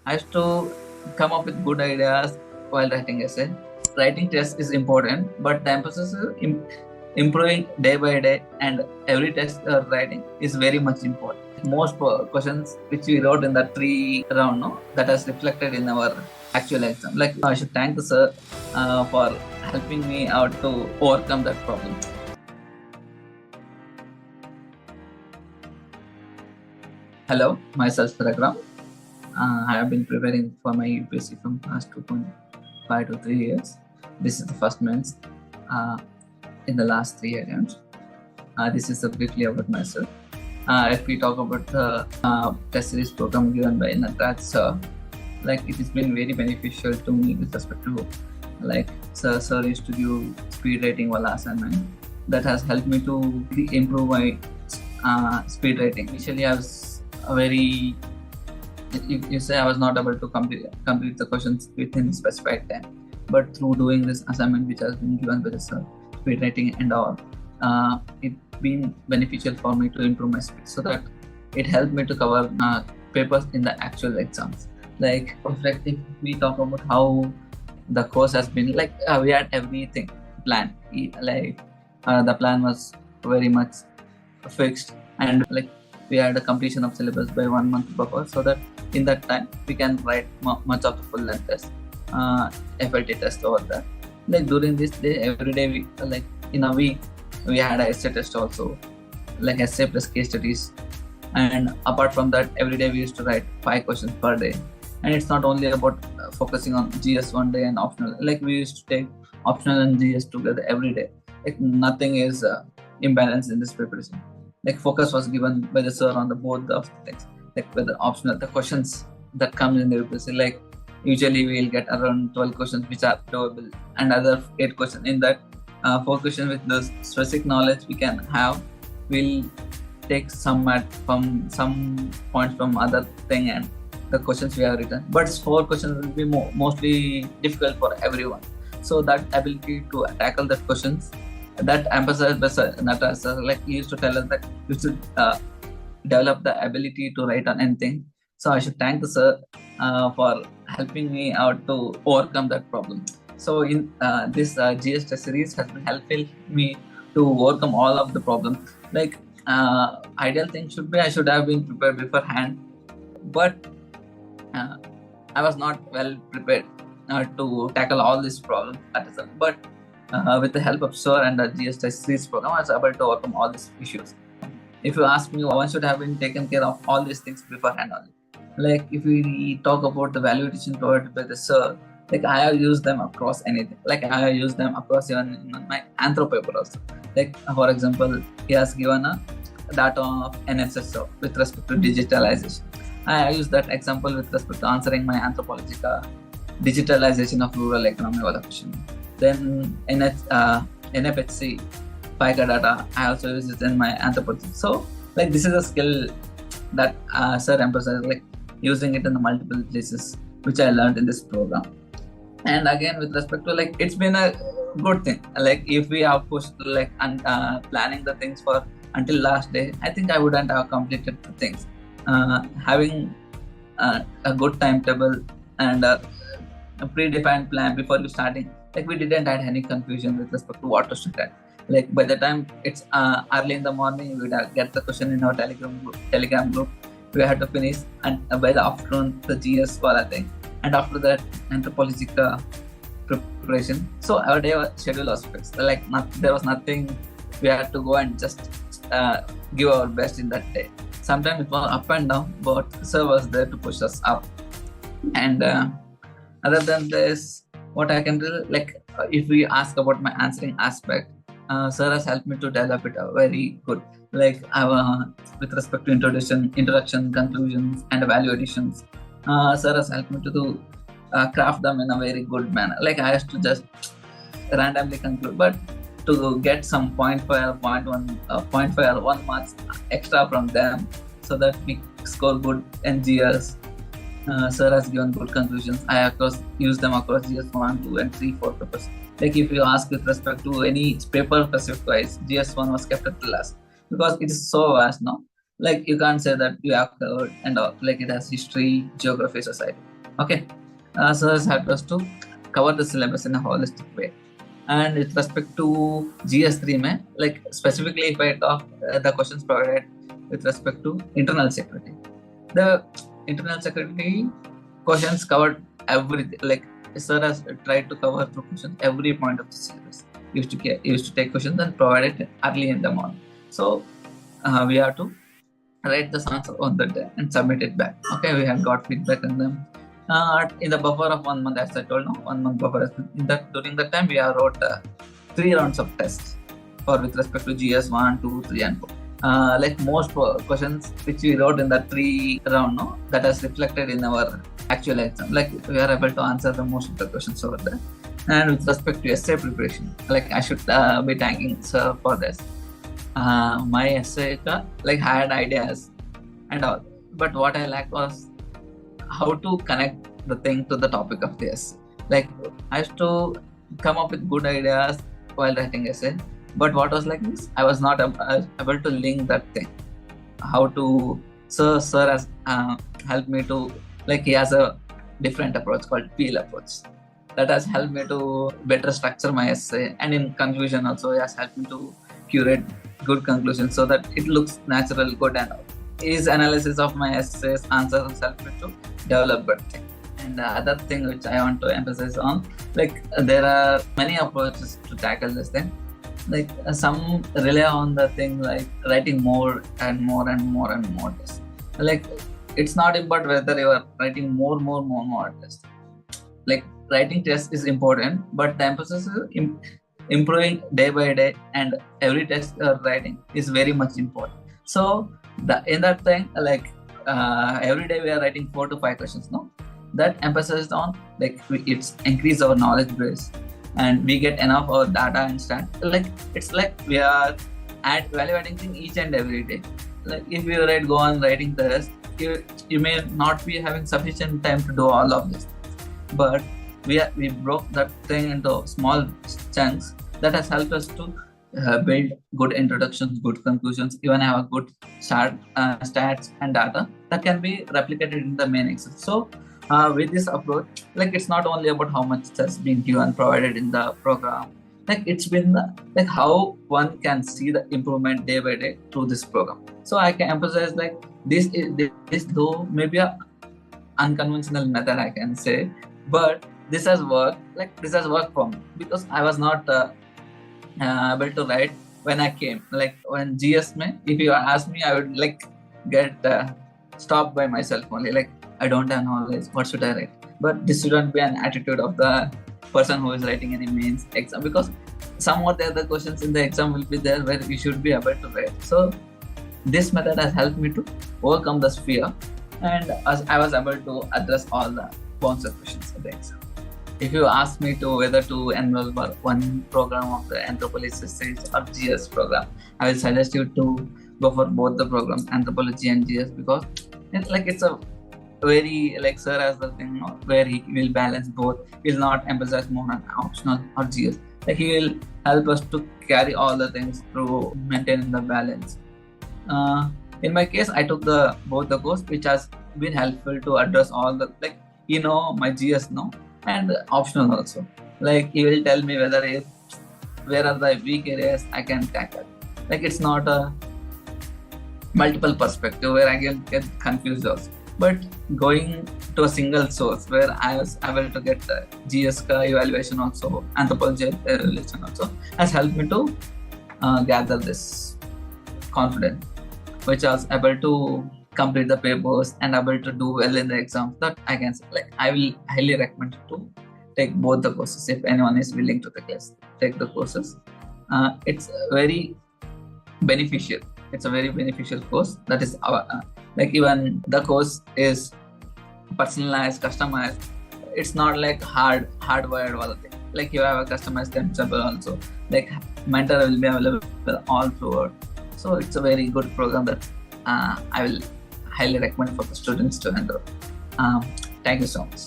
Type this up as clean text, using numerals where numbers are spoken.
I used to come up with good ideas while writing essay. Writing test is important, but the emphasis is improving day by day, and every test writing is very much important. Most questions which we wrote in that 3 round, no, that has reflected in our actual exam. Like I should thank the sir for helping me out to overcome that problem. Hello, myself Ragram. I have been preparing for my UPSC from past 2.5 to 3 years. This is the first month in the last 3 attempts. This is briefly about myself. If we talk about the test series program given by Nataraj Sir, like it has been very beneficial to me with respect to like sir used to give speed rating while assignment. That has helped me to improve my speed rating. Initially, I was a very you say I was not able to complete the questions within specified time, but through doing this assignment which has been given by the sir, speed writing and all, it been beneficial for me to improve my speed, so that it helped me to cover papers in the actual exams. Like if we talk about how the course has been, like we had everything planned. Like the plan was very much fixed, and like we had a completion of syllabus by 1 month buffer, so that in that time we can write much of the full length test, FLT test over there. Like during this day, every day we like in a week we had a essay test also, like essay plus case studies. And apart from that, every day we used to write 5 questions per day. And it's not only about focusing on GS one day and optional. Like we used to take optional and GS together every day. Like nothing is imbalanced in this preparation. Like focus was given by the sir on the both of the things. Like whether optional, the questions that comes in the UPSC, like usually we'll get around 12 questions which are doable, and other 8 questions. In that 4 questions with the specific knowledge we can have, we'll take some from some points from other thing and the questions we have written. But 4 questions will be mostly difficult for everyone. So that ability to tackle the questions, that emphasized by Nataraj Sir, like he used to tell us that you should develop the ability to write on anything. So I should thank the sir for helping me out to overcome that problem. So in this GS test series has been helping me to overcome all of the problems. Like ideal thing should be I should have been prepared beforehand, but I was not well prepared to tackle all these problems at a time. But with the help of Sir and the GS test series program, I was able to overcome all these issues. If you ask me, one should have been taken care of all these things beforehand only. Like if we talk about the value addition provided by the Sir, like I have used them across anything. Like I have used them across even in my anthro paper also. Like for example, he has given a data of NSS with respect to digitalization. I use that example with respect to answering my anthropology digitalization of rural economy question. Then NFHC FICA data, I also use it in my anthropology. So like this is a skill that Sir emphasized, like using it in the multiple places which I learned in this program. And again, with respect to like, it's been a good thing. Like if we have pushed like planning the things for until last day, I think I wouldn't have completed the things. Having a good timetable and a predefined plan before you starting, like we didn't have any confusion with respect to what to study. Like by the time it's early in the morning, we would get the question in our telegram group. We had to finish, and by the afternoon the GS wala thing, and after that anthropology preparation. So our day schedule was fixed. Like there was nothing we had to go and just give our best in that day. Sometimes it was up and down, but Sir was there to push us up. And other than this, what I can do, like if we ask about my answering aspect, Sir has helped me to develop it very good. Like with respect to introduction, conclusions, and value additions, Sir has helped me to do craft them in a very good manner. Like I used to just randomly conclude, but to get some 0.5 or 0.5 or 1 marks extra from them, so that we score good in GS. Sir has given good conclusions. I use them across GS 1, 2, and 3, 4 papers. Like if you ask with respect to any paper specific wise, GS 1 was kept at the last because it is so vast now. Like you can't say that you have covered and all, like it has history, geography, society. Okay. So this helps us to cover the syllabus in a holistic way. And with respect to GS3, mein, like specifically if I talk the questions provided with respect to internal security, the internal security questions covered everything. Like sir has tried to cover through questions every point of the syllabus. Used to take questions and provide it early in the morning. So we have to write the answer on the day and submit it back. Okay, we have got feedback on them. In the buffer of 1 month, as I told, no, 1 month buffer. During that time, we have wrote 3 rounds of tests for with respect to GS 1, 2, 3, and 4. Like most questions which we wrote in the 3 round, no, that has reflected in our actual exam. Like we are able to answer the most of the questions over there. And with respect to essay preparation, like I should be thanking sir for this. My essay like had ideas and all, but what I lacked was how to connect the thing to the topic of the essay. Like I used to come up with good ideas while writing essay, but what was like this, I was not able to link that thing. How to sir has helped me to, like he has a different approach called peel approach that has helped me to better structure my essay, and in conclusion also he has helped me to curate good conclusions so that it looks natural, good, and all. His analysis of my essays, answers helped me to develop that thing. And the other thing which I want to emphasize on, like there are many approaches to tackle this thing. Like some rely on the thing like writing more and more and more and more tests. Like it's not about whether you are writing more tests. Like writing tests is important, but the emphasis is improving day by day, and every test you are writing is very much important. So in that thing, like every day we are writing 4 to 5 questions, no? That emphasizes on like it's increase our knowledge base, and we get enough of data and stat. Like it's like we are evaluating thing each and every day. Like if you go on writing test, you may not be having sufficient time to do all of this, but we broke that thing into small chunks that has helped us to build good introductions, good conclusions, even have a good stats and data that can be replicated in the main exam. So with this approach, like it's not only about how much has been given provided in the program, like it's been like how one can see the improvement day by day through this program. So I can emphasize like this though maybe a unconventional method, I can say, but this has worked. Like this has worked for me because I was not able to write when I came. Like when GS mein, if you ask me, I would like get stopped by myself only. Like I don't have knowledge. What should I write? But this shouldn't be an attitude of the person who is writing any mains exam, because some of the other questions in the exam will be there where we should be able to write. So this method has helped me to overcome this fear, and I was able to address all the bouncer questions in the exam. If you ask me to whether to enroll for one program of the anthropology or GS program, I will suggest you to go for both the programs, anthropology and GS, because it's a very, like sir has the thing, you know, where he will balance both. He will not emphasize more on optional or GS. Like he will help us to carry all the things through maintaining the balance. In my case, I took both the course, which has been helpful to address all the my GS and optional also. Like he will tell me where are the weak areas I can tackle. Like it's not a multiple perspective where I can get confused also. But going to a single source where I was able to get GS evaluation also, anthropology evaluation also, has helped me to gather this confidence, which I was able to complete the papers and able to do well in the exams. That I can say, like I will highly recommend to take both the courses if anyone is willing to take the courses. It's very beneficial. It's a very beneficial course. That is like even the course is personalized, customized. It's not like hardwired all the thing. Like you have a customized timetable also. Like mentor will be available all throughout. So it's a very good program that I will highly recommend for the students to enroll. Thank you so much.